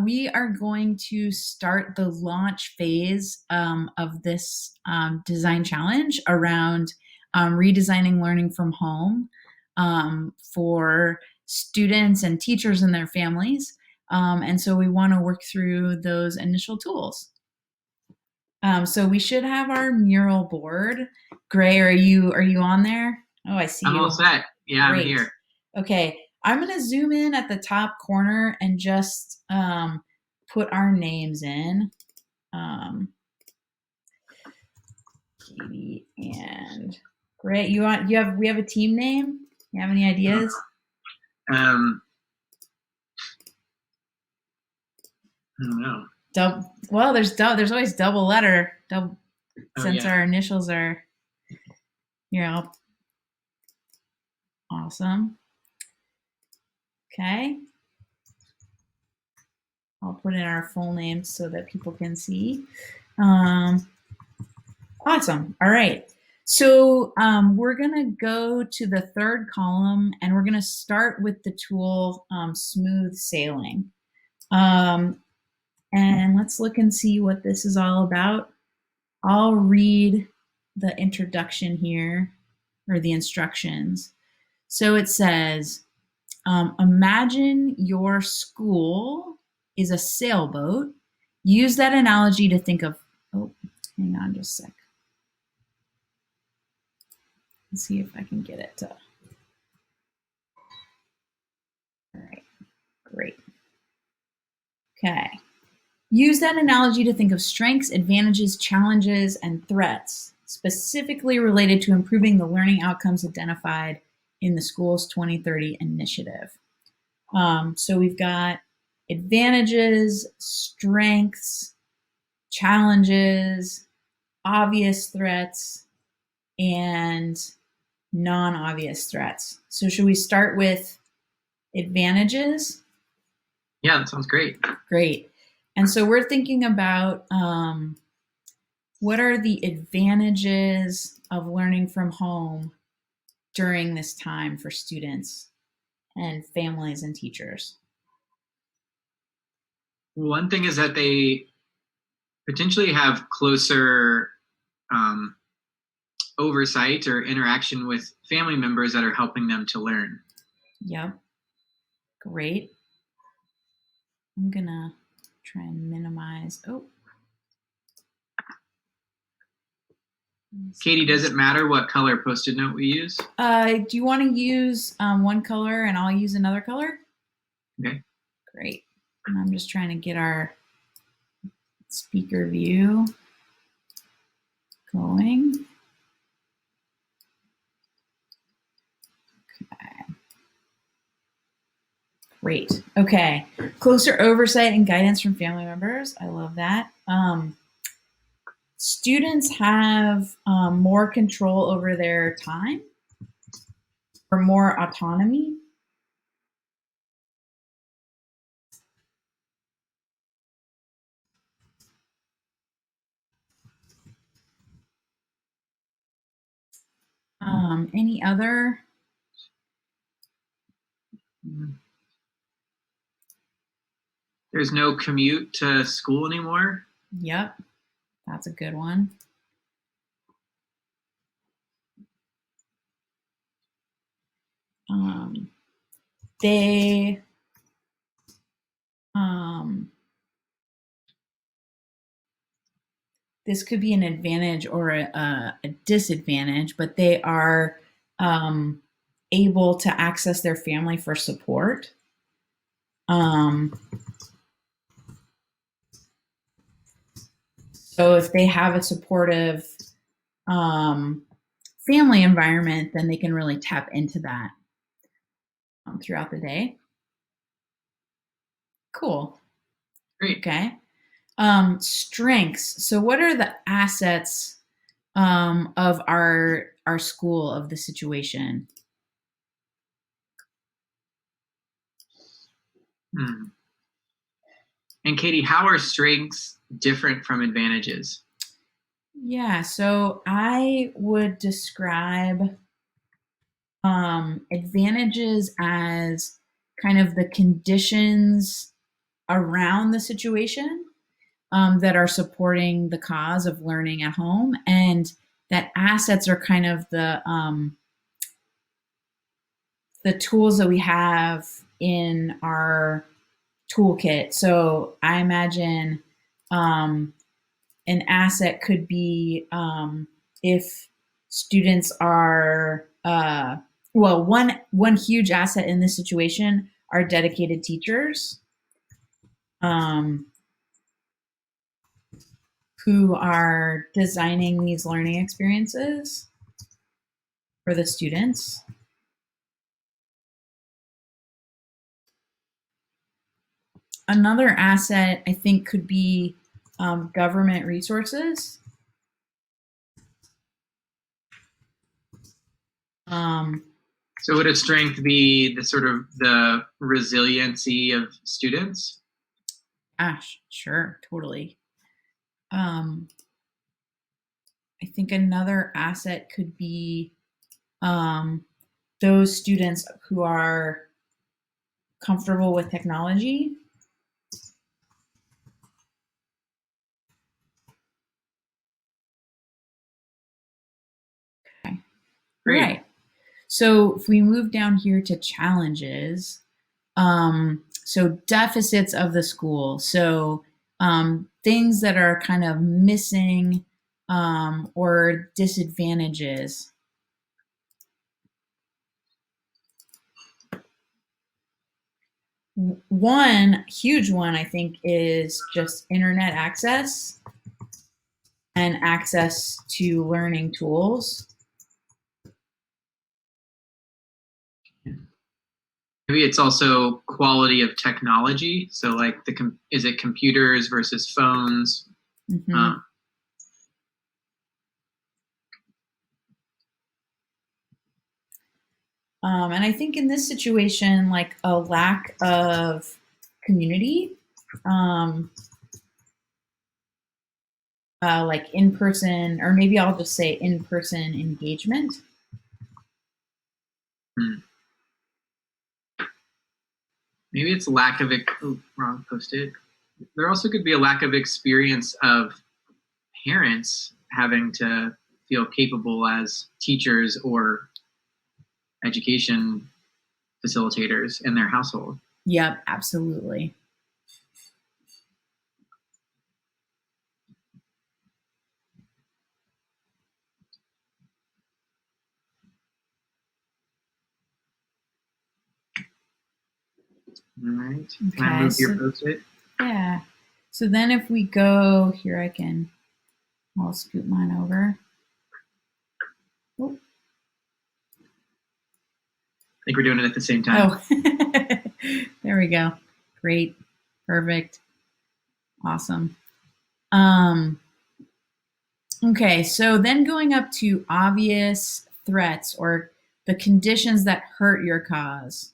We are going to start the launch phase of this design challenge around redesigning learning from home for students and teachers and their families. And so we want to work through those initial tools. So we should have our mural board. Gray, are you on there? Oh, I see I'm you. all set. Yeah, I'm Great. here. Okay, I'm gonna zoom in at the top corner and just put our names in. Katie and Gray. We have a team name? You have any ideas? Um, I don't know. Well, there's always double letter. Since yeah. our initials are, awesome. Okay. I'll put in our full names so that people can see. Awesome. All right. So we're going to go to the third column and we're going to start with the tool Smooth Sailing. And let's look and see what this is all about. I'll read the introduction here, or the instructions. So it says, imagine your school is a sailboat. Use that analogy to think of, oh, hang on just a sec. Let's see if I can get it to, all right, great. Okay. Use that analogy to think of strengths, advantages, challenges, and threats specifically related to improving the learning outcomes identified in the school's 2030 initiative. So we've got advantages, strengths, challenges, obvious threats, and non-obvious threats. So should we start with advantages? Yeah, that sounds great. Great. And so we're thinking about what are the advantages of learning from home during this time for students and families and teachers? One thing is that they potentially have closer oversight or interaction with family members that are helping them to learn. Yep. Great. I'm going to try and minimize. Oh. Katie, does it matter what color Post-it note we use? Do you want to use one color and I'll use another color? Okay. Great. And I'm just trying to get our speaker view going. Okay. Great. Okay. Closer oversight and guidance from family members. I love that. Students have more control over their time or more autonomy. Any other? There's no commute to school anymore. Yep, that's a good one. This could be an advantage or a disadvantage, but they are able to access their family for support. So if they have a supportive family environment, then they can really tap into that throughout the day. Cool. Great. Okay. Strengths. So what are the assets of our school, of the situation? And Katie, how are strengths different from advantages? Yeah, so I would describe advantages as kind of the conditions around the situation that are supporting the cause of learning at home, and that assets are kind of the tools that we have in our toolkit. So I imagine an asset could be if students are well, one huge asset in this situation are dedicated teachers um, who are designing these learning experiences for the students. Another asset I think could be government resources. So would a strength be the sort of the resiliency of students? Gosh, sure, totally. I think another asset could be those students who are comfortable with technology. Okay. Great. Right. So if we move down here to challenges, so deficits of the school, so things that are kind of missing or disadvantages. One huge one, I think, is just internet access and access to learning tools. Maybe it's also quality of technology. So like is it computers versus phones? Mm-hmm. And I think in this situation, like a lack of community, like in person, or maybe I'll just say in person engagement. Maybe it's lack of wrong posted. There also could be a lack of experience of parents having to feel capable as teachers or education facilitators in their household. Yep, absolutely. All right. Okay, Can I move your post-it? Yeah. So then if we go here, I'll scoot mine over. Oh. I think we're doing it at the same time. Oh, there we go. Great. Perfect. Awesome. Okay, so then going up to obvious threats or the conditions that hurt your cause.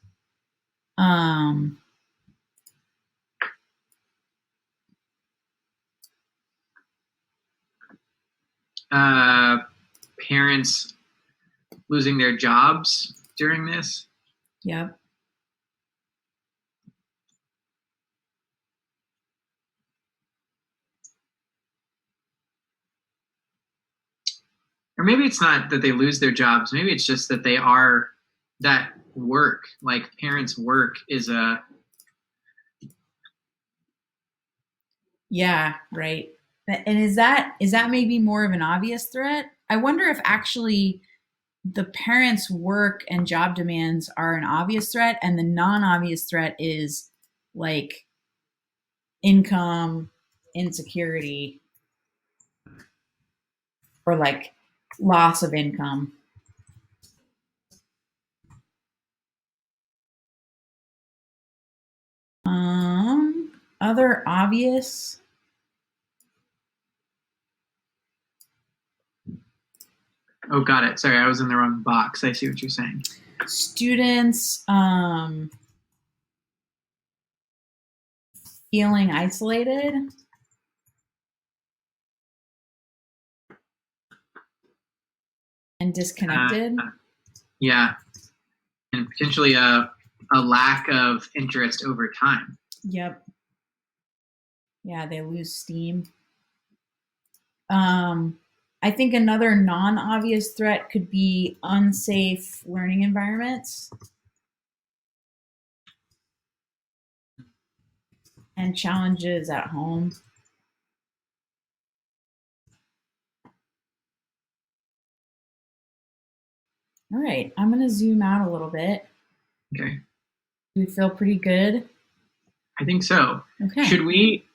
Parents losing their jobs during this. Yep. Or maybe it's not that they lose their jobs. Maybe it's just that they are that work, like parents' work is a. Yeah, right. And is that maybe more of an obvious threat? I wonder if actually the parents' work and job demands are an obvious threat, and the non-obvious threat is like income insecurity or like loss of income. Other obvious. Oh, got it. Sorry, I was in the wrong box. I see what you're saying. Students feeling isolated. And disconnected. Yeah. And potentially a lack of interest over time. Yep. Yeah, they lose steam. Um, I think another non-obvious threat could be unsafe learning environments and challenges at home. All right, I'm going to zoom out a little bit. Okay. Do we feel pretty good? I think so. Okay. Should we